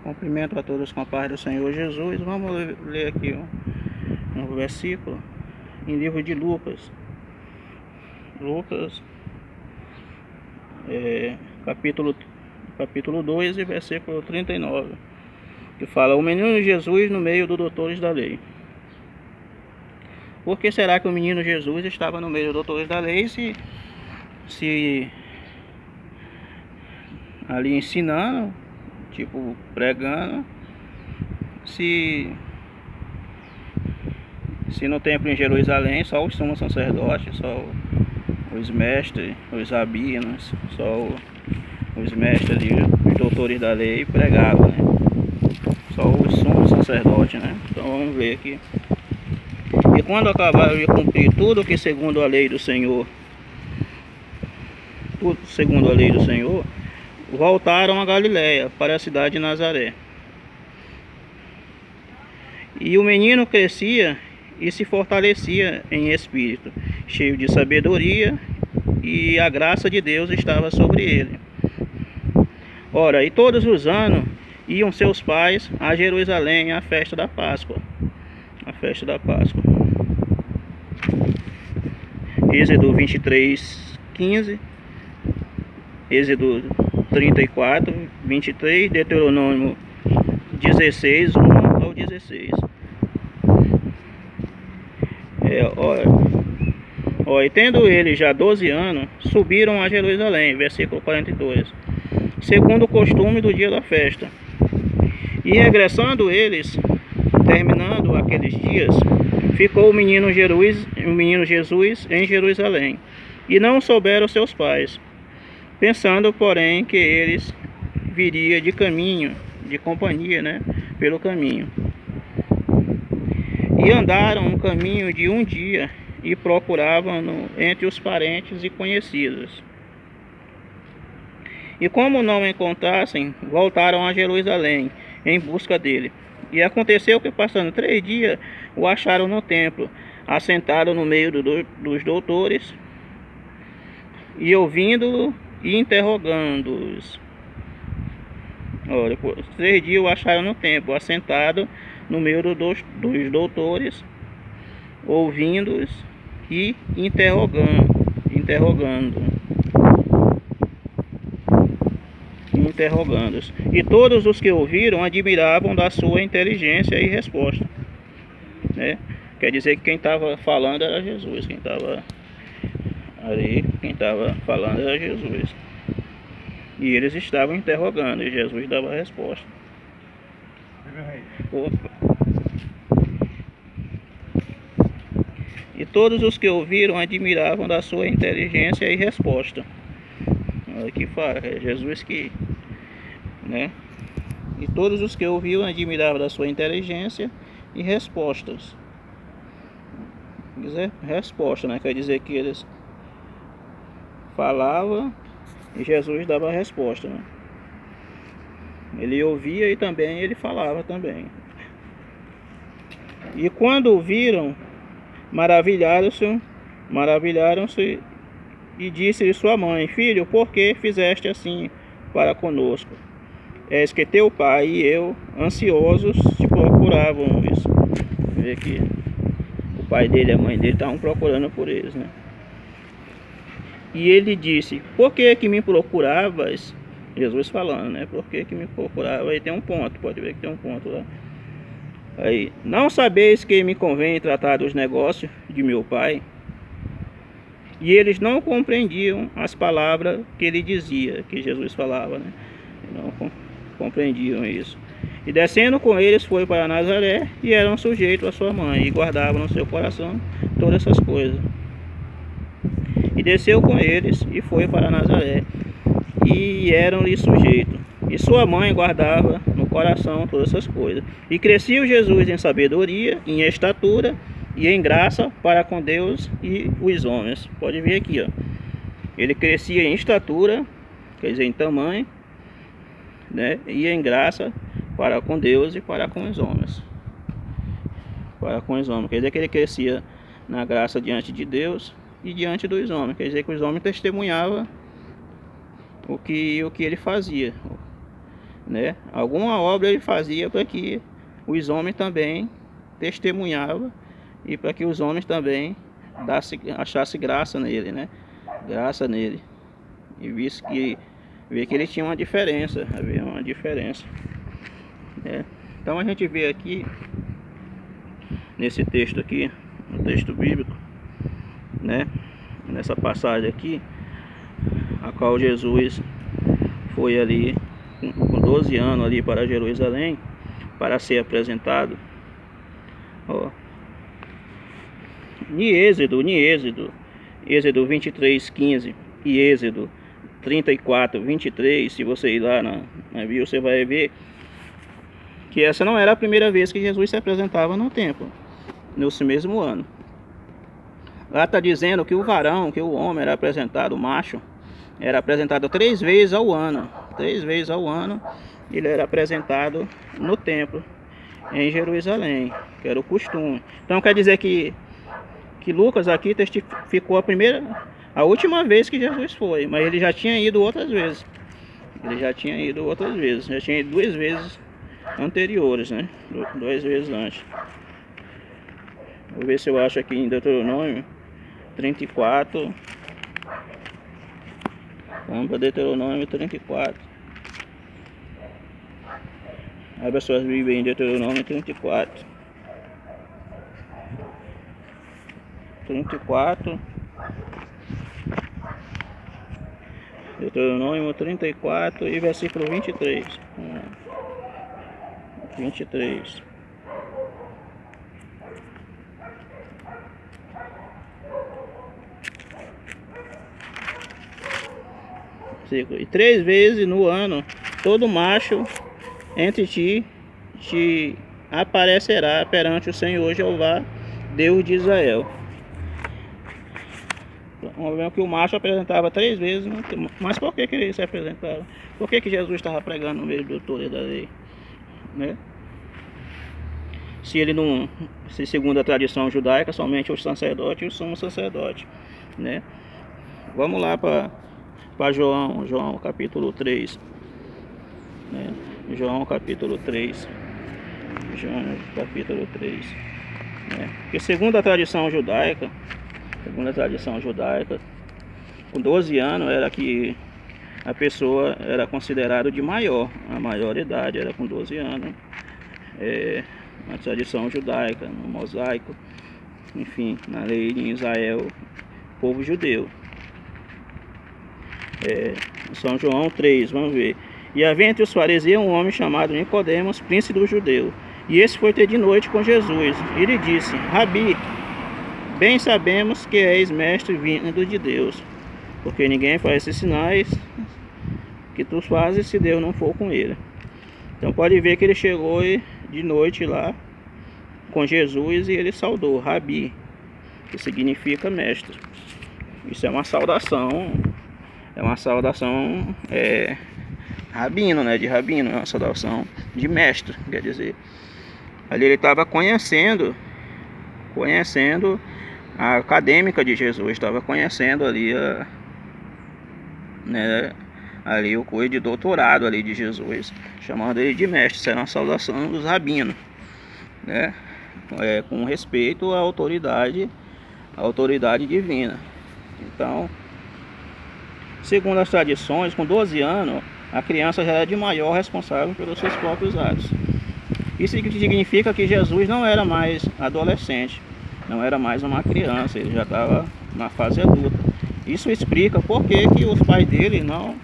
Cumprimento a todos com a paz do Senhor Jesus. Vamos ler aqui um versículo em livro de Lucas. Lucas, capítulo 2 e versículo 39, que fala: o menino Jesus no meio dos doutores da lei. Por que será que o menino Jesus estava no meio dos doutores da lei, se ali ensinando, tipo pregando, se no templo em Jerusalém só os sumos sacerdotes, só os mestres, os rabinos, só os mestres ali, os doutores da lei pregavam, né? Só os sumos sacerdotes, né? Então vamos ver aqui. E quando acabaram de cumprir tudo que segundo a lei do Senhor, voltaram a Galiléia, para a cidade de Nazaré. E o menino crescia e se fortalecia em espírito, cheio de sabedoria, e a graça de Deus estava sobre ele. Ora, e todos os anos iam seus pais a Jerusalém à festa da Páscoa. Êxodo 23:15, Êxodo 34:23, Deuteronômio 16:1 ao 16. E tendo ele já 12 anos, subiram a Jerusalém, versículo 42, segundo o costume do dia da festa. E regressando eles, terminando aqueles dias, ficou o menino Jesus em Jerusalém, e não souberam seus pais, pensando, porém, que eles viria de caminho, de companhia, né, pelo caminho. E andaram um caminho de um dia, e procuravam entre os parentes e conhecidos. E como não o encontrassem, voltaram a Jerusalém em busca dele. E aconteceu que, passando 3 dias, o acharam no templo, assentado no meio dos doutores, e ouvindo-o e interrogando-os. Depois 3 dias o acharam no templo, assentado no meio dos doutores, ouvindo-os e interrogando-os. E todos os que ouviram admiravam da sua inteligência e resposta, né? Quer dizer que quem estava falando era Jesus, quem estava falando era Jesus. E eles estavam interrogando e Jesus dava a resposta. E todos os que ouviram admiravam da sua inteligência e resposta. Aqui fala, é Jesus que, né? E todos os que ouviram admiravam da sua inteligência e respostas. Resposta, né? Quer dizer que eles falavam e Jesus dava a resposta, né? Ele ouvia e também ele falava também. E quando o viram, maravilharam-se e disse-lhe sua mãe: filho, por que fizeste assim para conosco? És que teu pai e eu, ansiosos, te procurávamos. Vê aqui, o pai dele e a mãe dele estavam procurando por eles, né? E ele disse: por que me procuravas? Jesus falando, né? Por que me procurava? Aí tem um ponto, pode ver que tem um ponto lá. Aí, não sabeis que me convém tratar dos negócios de meu pai? E eles não compreendiam as palavras que ele dizia, que Jesus falava, né? Não compreendiam isso. E descendo com eles foi para Nazaré, e eram sujeitos a sua mãe, e guardavam no seu coração todas essas coisas. E desceu com eles e foi para Nazaré, e eram-lhe sujeitos. E sua mãe guardava no coração todas essas coisas. E crescia Jesus em sabedoria, em estatura e em graça para com Deus e os homens. Pode ver aqui, ó. Ele crescia em estatura, quer dizer, em tamanho, né? E em graça para com Deus e para com os homens. Quer dizer que ele crescia na graça diante de Deus e diante dos homens. Quer dizer que os homens testemunhavam o que ele fazia, né? Alguma obra ele fazia para que os homens também testemunhavam e para que os homens também achassem graça nele, né? Graça nele. E vê que ele tinha uma diferença, havia uma diferença, né? Então a gente vê aqui nesse texto aqui, no texto bíblico, né? Nessa passagem aqui, a qual Jesus foi ali com 12 anos ali para Jerusalém para ser apresentado. Ó, Êxodo 23:15 e Êxodo 34:23, se você ir lá na Bíblia, você vai ver que essa não era a primeira vez que Jesus se apresentava no templo, nesse mesmo ano. Lá está dizendo que o varão, que o homem era apresentado, o macho, era apresentado 3 vezes ao ano. 3 vezes ao ano ele era apresentado no templo em Jerusalém, que era o costume. Então quer dizer que Lucas aqui testificou a última vez que Jesus foi, mas ele já tinha ido outras vezes. Já tinha ido 2 vezes anteriores, né? 2 vezes antes. Vou ver se eu acho aqui em Deuteronômio 34. Vamos para Deuteronômio 34. Abra suas Bíblias em Deuteronômio 34. 34. Deuteronômio 34 e versículo 23. 23. E 3 vezes no ano todo macho entre ti te aparecerá perante o Senhor Jeová, Deus de Israel. Vamos ver que o macho apresentava 3 vezes, mas por que ele se apresentava? Por que Jesus estava pregando no meio dos doutores da lei, né? Se ele não, se segundo a tradição judaica, somente os sacerdotes e o sumo sacerdote, né? Vamos lá para João capítulo 3, né? João capítulo 3, né? Porque segundo a tradição judaica, com 12 anos era que a pessoa era considerada de maior, a maior idade era com 12 anos, na tradição judaica, no mosaico, enfim, na lei de Israel, povo judeu. São João 3, vamos ver. E havia entre os fariseus um homem chamado Nicodemos, príncipe dos judeus. E esse foi ter de noite com Jesus. E lhe disse: Rabi, bem sabemos que és mestre vindo de Deus, porque ninguém faz esses sinais que tu fazes se Deus não for com ele. Então pode ver que ele chegou de noite lá com Jesus e ele saudou, Rabi, que significa mestre. Isso é uma saudação, rabino, né? De rabino, é uma saudação de mestre, quer dizer. Ali ele estava conhecendo a acadêmica de Jesus, estava conhecendo ali ali o coisa de doutorado ali de Jesus, chamando ele de mestre. Isso era uma saudação dos rabinos, né? Com respeito à autoridade divina. Então, segundo as tradições, com 12 anos, a criança já era de maior responsável pelos seus próprios atos. Isso significa que Jesus não era mais adolescente, não era mais uma criança, ele já estava na fase adulta. Isso explica por que os pais dele não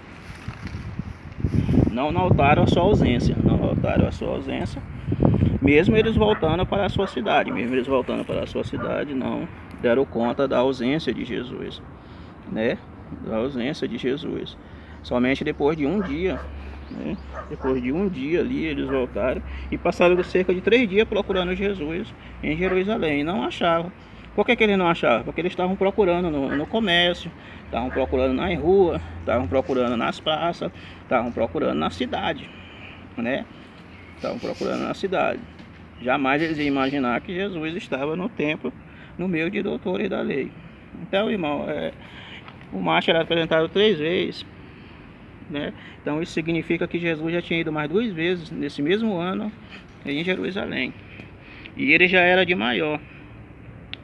notaram a sua ausência, mesmo eles voltando para a sua cidade, não deram conta da ausência de Jesus, né? Da ausência de Jesus. Somente depois de um dia, né? Depois de um dia ali eles voltaram e passaram cerca de 3 dias procurando Jesus em Jerusalém e não achavam. Por que eles não achavam? Porque eles estavam procurando no comércio, estavam procurando nas ruas, estavam procurando nas praças, estavam procurando na cidade, né? Estavam procurando na cidade. Jamais eles iam imaginar que Jesus estava no templo, no meio de doutores da lei. Então, irmão, o macho era apresentado 3 vezes né? Então isso significa que Jesus já tinha ido mais 2 vezes nesse mesmo ano em Jerusalém. E ele já era de maior.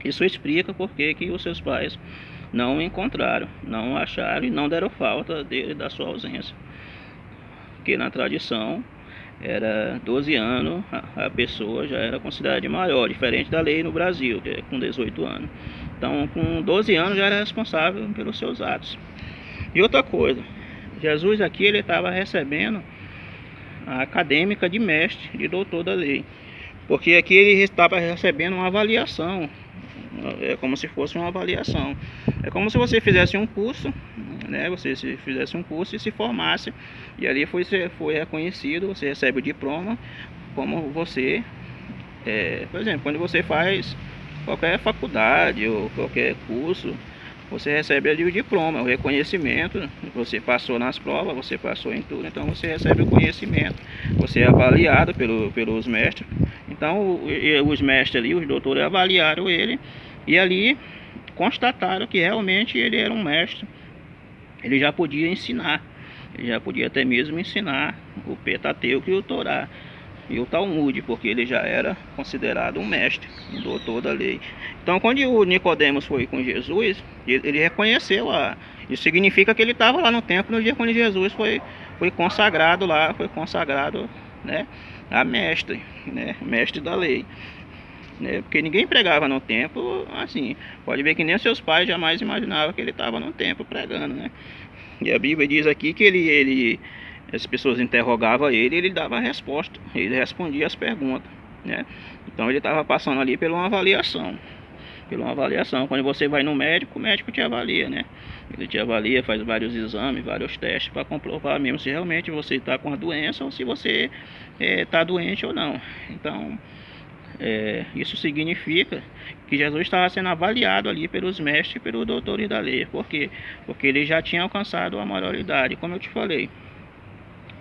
Isso explica por que os seus pais não o encontraram, não o acharam e não deram falta dele, da sua ausência. Porque na tradição era 12 anos, a pessoa já era considerada de maior, diferente da lei no Brasil, que é com 18 anos. Então, com 12 anos já era responsável pelos seus atos. E outra coisa, Jesus aqui ele estava recebendo a acadêmica de mestre, de doutor da lei. Porque aqui ele estava recebendo uma avaliação, é como se fosse uma avaliação. É como se você fizesse um curso, né? Você se fizesse um curso e se formasse, e ali foi reconhecido, você recebe o diploma, como você, por exemplo, quando você faz qualquer faculdade ou qualquer curso, você recebe ali o diploma, o reconhecimento, você passou nas provas, você passou em tudo, então você recebe o conhecimento, você é avaliado pelos mestres. Então os mestres ali, os doutores avaliaram ele e ali constataram que realmente ele era um mestre, ele já podia ensinar, ele já podia até mesmo ensinar o Pentateuco e o Torá e o Talmud, porque ele já era considerado um mestre, um doutor da lei. Então quando o Nicodemos foi com Jesus, ele reconheceu isso significa que ele estava lá no templo no dia quando Jesus foi consagrado lá, foi consagrado, né, a mestre, né, mestre da lei, né, porque ninguém pregava no templo assim. Pode ver que nem seus pais jamais imaginavam que ele estava no templo pregando, né? E a Bíblia diz aqui que as pessoas interrogavam ele dava a resposta, ele respondia as perguntas, né? Então ele estava passando ali por uma avaliação. Quando você vai no médico, o médico te avalia, né? Ele te avalia, faz vários exames, vários testes para comprovar mesmo se realmente você está com a doença ou se você está doente ou não. Então isso significa que Jesus estava sendo avaliado ali pelos mestres e pelos doutores da lei. Por quê? Porque ele já tinha alcançado a maioridade, como eu te falei.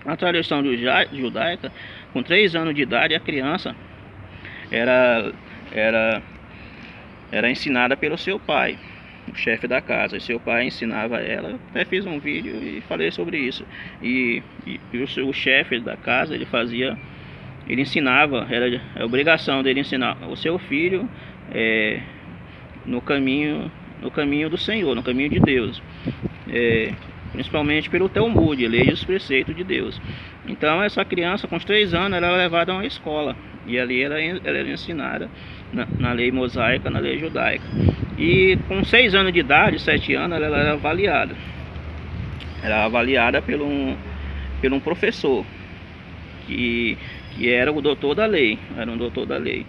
Na tradição judaica, com 3 anos de idade, a criança era ensinada pelo seu pai, o chefe da casa. E seu pai ensinava ela. Até fiz um vídeo e falei sobre isso. E o chefe da casa, ele ensinava, era a obrigação dele ensinar o seu filho no caminho do Senhor, no caminho de Deus. Principalmente pelo Talmud, lei e os preceitos de Deus. Então essa criança com os 3 anos ela era levada a uma escola e ali ela era ensinada na lei mosaica, na lei judaica. E com 6 anos de idade, 7 anos, ela era avaliada. Era avaliada por um professor que era o doutor da lei, era um doutor da lei.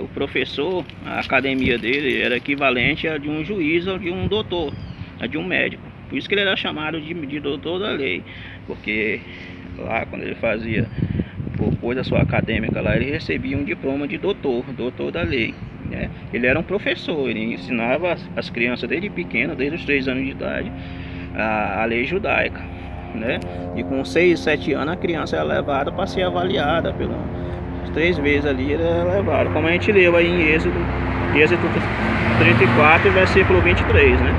O professor, a academia dele era equivalente a de um juiz ou de um doutor, a de um médico. Por isso que ele era chamado de doutor da lei, porque lá quando ele fazia coisa sua acadêmica lá, ele recebia um diploma de doutor da lei, né? Ele era um professor, ele ensinava as crianças desde pequena, desde os 3 anos de idade, a lei judaica, né? E com 6, 7 anos a criança era levada para ser avaliada 3 vezes ali, era levada, como a gente leu aí em Êxodo 34, versículo 23, né?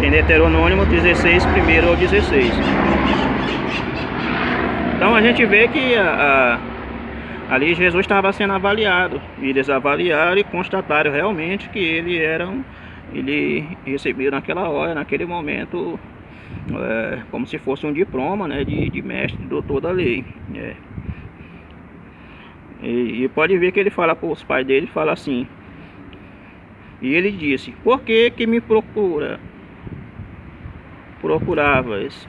Em Deuteronômio 16, 1 ao 16. Então a gente vê que ali Jesus estava sendo avaliado, e eles avaliaram e constataram realmente que ele recebeu naquela hora, naquele momento, como se fosse um diploma, né, de mestre, de doutor da lei. E pode ver que ele fala para os pais dele, fala assim: e ele disse: por que me procuravas,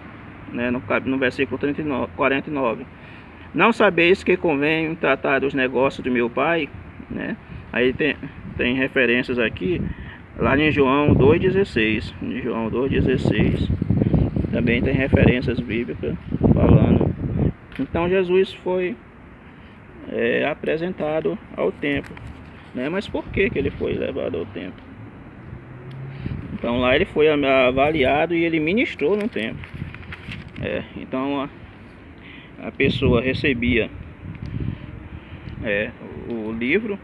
né, no versículo 49, não sabeis que convém tratar dos negócios do meu pai, né? Aí tem referências aqui lá em João 2,16. Em João 2,16 também tem referências bíblicas falando. Então Jesus foi apresentado ao templo, né? Mas por que ele foi levado ao templo? Então lá ele foi avaliado e ele ministrou no templo. Então a pessoa recebia o livro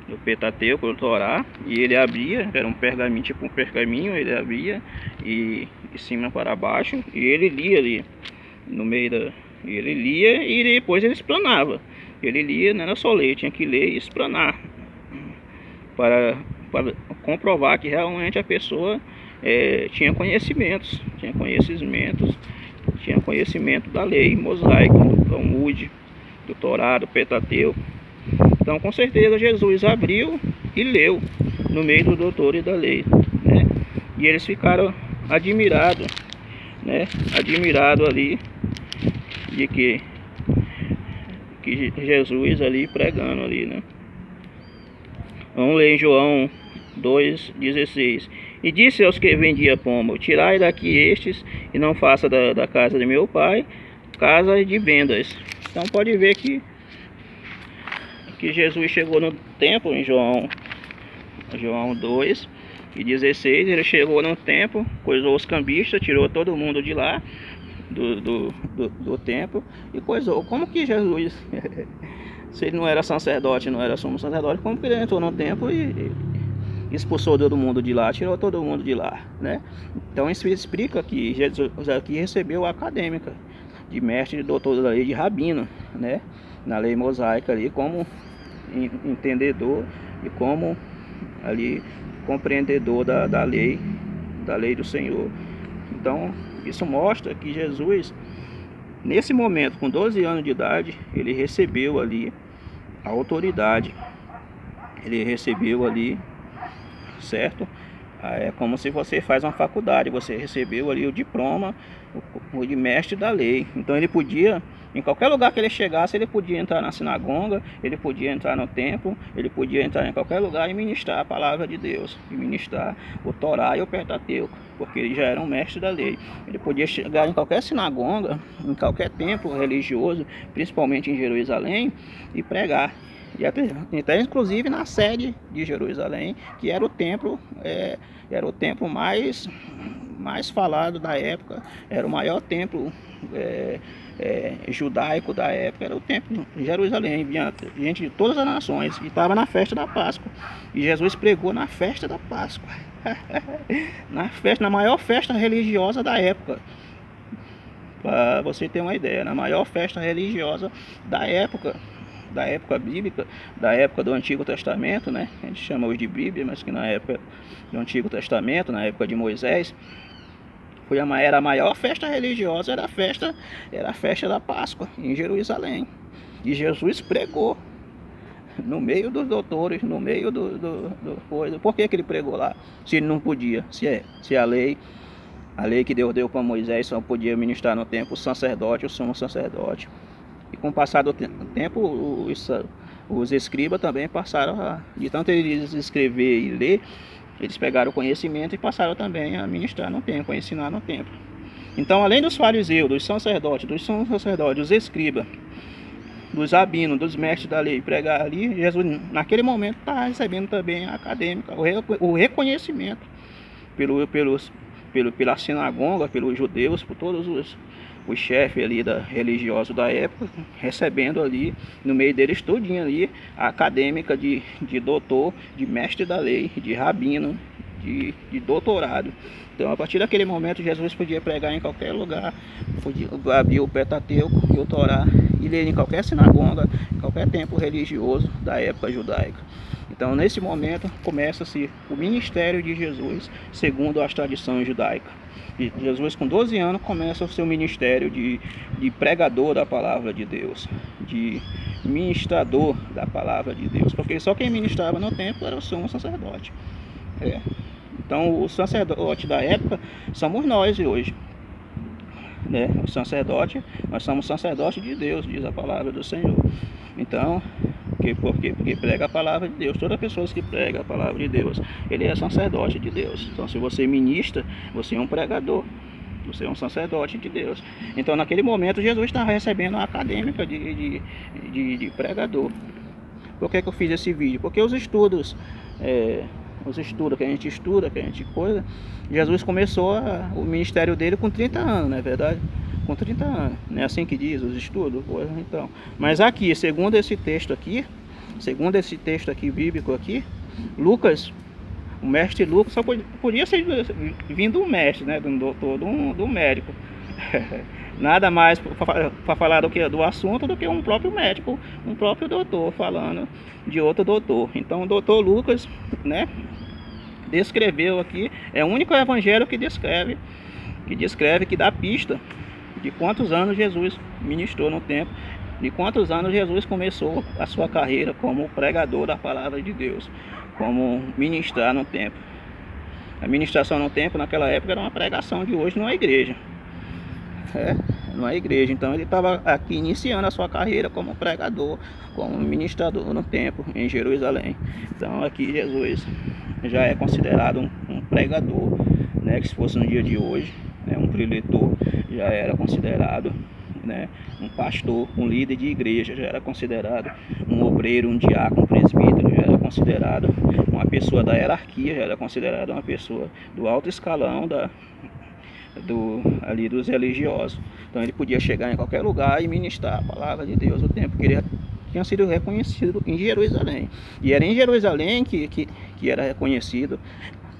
do Pentateuco, o Torá, e ele abria, era um pergaminho, tipo um pergaminho, ele abria e de cima para baixo, e ele lia ali. no meio da... Ele lia e depois ele explanava. Ele lia, não era só ler, tinha que ler e explanar. Para comprovar que realmente a pessoa tinha conhecimentos. Tinha conhecimento da lei mosaica, do Talmud, do Torá, do Pentateuco. Então, com certeza, Jesus abriu e leu no meio do doutor e da lei, né? E eles ficaram admirados, né? Admirados ali de que Jesus ali pregando ali, né? Vamos ler em João 2,16. E disse aos que vendia pombo: tirai daqui estes, e não faça da casa de meu pai casa de vendas. Então pode ver que Jesus chegou no templo, em João 2,16. Ele chegou no templo, coisou os cambistas, tirou todo mundo de lá do templo e coisou. Como que Jesus se ele não era sacerdote, não era sumo sacerdote, como que ele entrou no templo e expulsou todo mundo de lá, tirou todo mundo de lá, né? Então isso explica que Jesus aqui recebeu a acadêmica de mestre, de doutor da lei, de rabino, né? Na lei mosaica ali, como entendedor e como ali compreendedor da lei do Senhor. Então isso mostra que Jesus, nesse momento, com 12 anos de idade, ele recebeu ali a autoridade, ele recebeu ali, certo? É como se você faz uma faculdade, você recebeu ali o diploma, o de mestre da lei. Então ele podia, em qualquer lugar que ele chegasse, ele podia entrar na sinagoga, ele podia entrar no templo, ele podia entrar em qualquer lugar e ministrar a palavra de Deus, e ministrar o Torá e o Pentateuco, porque ele já era um mestre da lei. Ele podia chegar em qualquer sinagoga, em qualquer templo religioso, principalmente em Jerusalém, e pregar. E até inclusive na sede de Jerusalém, que era o templo, mais falado da época, era o maior templo judaico da época, era o templo de Jerusalém, diante de todas as nações, e estava na festa da Páscoa. E Jesus pregou na festa da Páscoa, na maior festa religiosa da época. Para você ter uma ideia, na maior festa religiosa da época bíblica, da época do Antigo Testamento, né? A gente chama hoje de Bíblia, mas que na época do Antigo Testamento, na época de Moisés, era a maior festa religiosa, era a festa da Páscoa em Jerusalém. E Jesus pregou no meio dos doutores, no meio do coisa. Por que ele pregou lá? Se ele não podia, se a lei que Deus deu para Moisés só podia ministrar no templo o sacerdote, o sumo sacerdote. E com o passar do tempo, os escribas também passaram de tanto eles escrever e ler, eles pegaram o conhecimento e passaram também a ministrar no templo, a ensinar no templo. Então, além dos fariseus, dos sacerdotes, dos escribas, dos rabinos, dos mestres da lei, pregar ali, Jesus naquele momento está recebendo também a acadêmica, o reconhecimento pela sinagoga, pelos judeus, por todos os chefes ali religiosos da época, recebendo ali, no meio deles tudinho ali, a acadêmica de doutor, de mestre da lei, de rabino, de doutorado. Então, a partir daquele momento, Jesus podia pregar em qualquer lugar, podia abrir o Pentateuco e o Torá, e ler em qualquer sinagoga, em qualquer templo religioso da época judaica. Então, nesse momento, começa-se o ministério de Jesus, segundo as tradições judaicas. E Jesus, com 12 anos, começa o seu ministério de pregador da palavra de Deus, de ministrador da palavra de Deus, porque só quem ministrava no templo era o sumo sacerdote. Então, o sacerdote da época somos nós hoje, né? O sacerdote, nós somos sacerdotes de Deus, diz a palavra do Senhor. Então, por quê? Porque prega a palavra de Deus. Toda pessoa que prega a palavra de Deus, ele é sacerdote de Deus. Então, se você ministra, você é um pregador, você é um sacerdote de Deus. Então, naquele momento, Jesus estava recebendo a acadêmica de pregador. Por que eu fiz esse vídeo? Porque os estudos que a gente coisa, Jesus começou o ministério dele com 30 anos, não é verdade? Com 30 anos, não é assim que diz os estudos? Então, mas aqui, segundo esse texto aqui bíblico aqui, Lucas, o mestre Lucas só podia ser vindo do mestre, né, do doutor, do médico. nada mais para falar do assunto do que um próprio médico, um próprio doutor falando de outro doutor. Então o doutor Lucas, né, descreveu aqui, é o único evangelho que descreve, que dá pista de quantos anos Jesus ministrou no templo, de quantos anos Jesus começou a sua carreira como pregador da palavra de Deus, como ministrar no templo. A ministração no templo naquela época era uma pregação de hoje numa igreja. Numa igreja. Então ele estava aqui iniciando a sua carreira como pregador, como ministrador no templo em Jerusalém. Então aqui Jesus já é considerado um pregador, né, que se fosse no dia de hoje, né, um preletor já era considerado, né, um pastor, um líder de igreja já era considerado um obreiro, um diácono, um presbítero já era considerado uma pessoa da hierarquia, já era considerado uma pessoa do alto escalão ali dos religiosos. Então ele podia chegar em qualquer lugar e ministrar a palavra de Deus o tempo que ele tinha sido reconhecido em Jerusalém. E era em Jerusalém que era reconhecido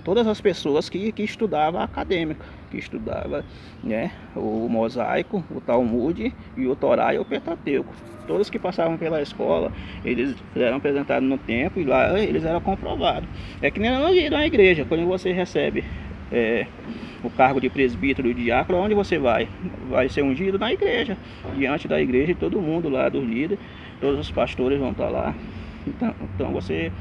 todas as pessoas que estudavam a acadêmica, que estudava, né, o mosaico, o Talmud e o Torá e o Pentateuco. Todos que passavam pela escola, eles eram apresentados no templo e lá eles eram comprovados. É que nem na igreja, quando você recebe o cargo de presbítero e diácono, onde você vai? Vai ser ungido na igreja, diante da igreja, e todo mundo lá, dos líderes, todos os pastores vão estar lá. Então você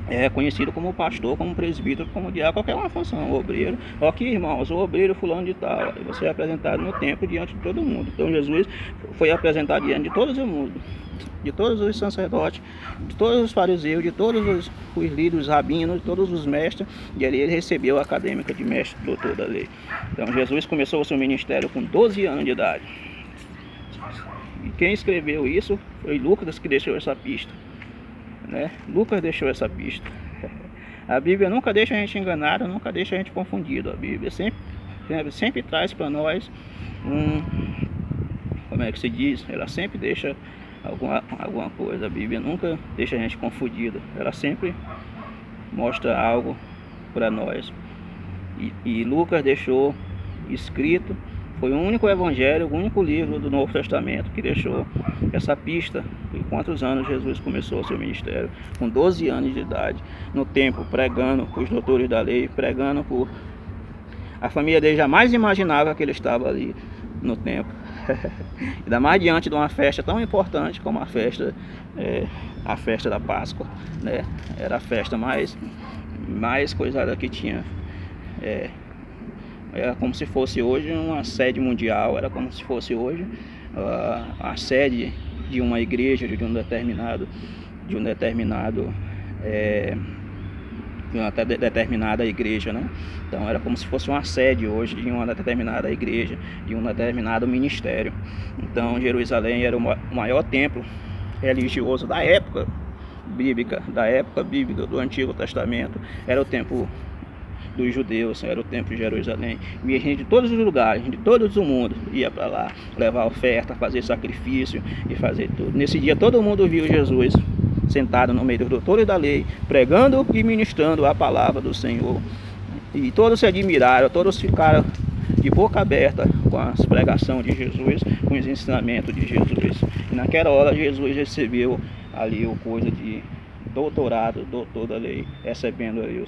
é conhecido como pastor, como presbítero, como diácono, qualquer uma função, obreiro. Aqui, irmãos, o obreiro fulano de tal, você é apresentado no templo diante de todo mundo. Então Jesus foi apresentado diante de todo o mundo, de todos os sacerdotes, de todos os fariseus, de todos os líderes rabinos, de todos os mestres, e ali ele recebeu a acadêmica de mestre, doutor da lei. Então Jesus começou o seu ministério com 12 anos de idade. E quem escreveu isso foi Lucas, que deixou essa pista, né? Lucas deixou essa pista. A Bíblia nunca deixa a gente enganado, nunca deixa a gente confundido. A Bíblia sempre traz para nós como é que se diz? Ela sempre deixa alguma coisa. A Bíblia nunca deixa a gente confundido. Ela sempre mostra algo para nós. E Lucas deixou escrito, foi o único evangelho, o único livro do Novo Testamento que deixou essa pista de quantos anos Jesus começou o seu ministério. Com 12 anos de idade, no templo, pregando para os doutores da lei, pregando por... A família dele jamais imaginava que ele estava ali no templo. Ainda mais diante de uma festa tão importante como a festa da Páscoa, né? Era a festa mais coisada que tinha. Era como se fosse hoje uma sede mundial, era como se fosse hoje a sede de uma igreja, de uma determinada igreja, né? Então era como se fosse uma sede hoje de uma determinada igreja, de um determinado ministério. Então Jerusalém era o maior templo religioso da época bíblica, do Antigo Testamento. Era o templo dos judeus, era o templo de Jerusalém. E gente de todos os lugares, de todo o mundo ia para lá levar oferta, fazer sacrifício e fazer tudo. Nesse dia todo mundo viu Jesus sentado no meio dos doutores da lei, pregando e ministrando a palavra do Senhor. E todos se admiraram, todos ficaram de boca aberta com a pregação de Jesus, com os ensinamentos de Jesus. E naquela hora Jesus recebeu ali o coisa de doutorado, doutor da lei, recebendo ali o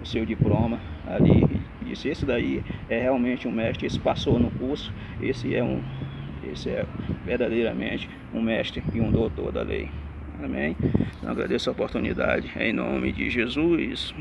seu diploma ali, e disse: esse daí é realmente um mestre, esse passou no curso, esse é verdadeiramente um mestre e um doutor da lei. Amém? Então agradeço a oportunidade, em nome de Jesus.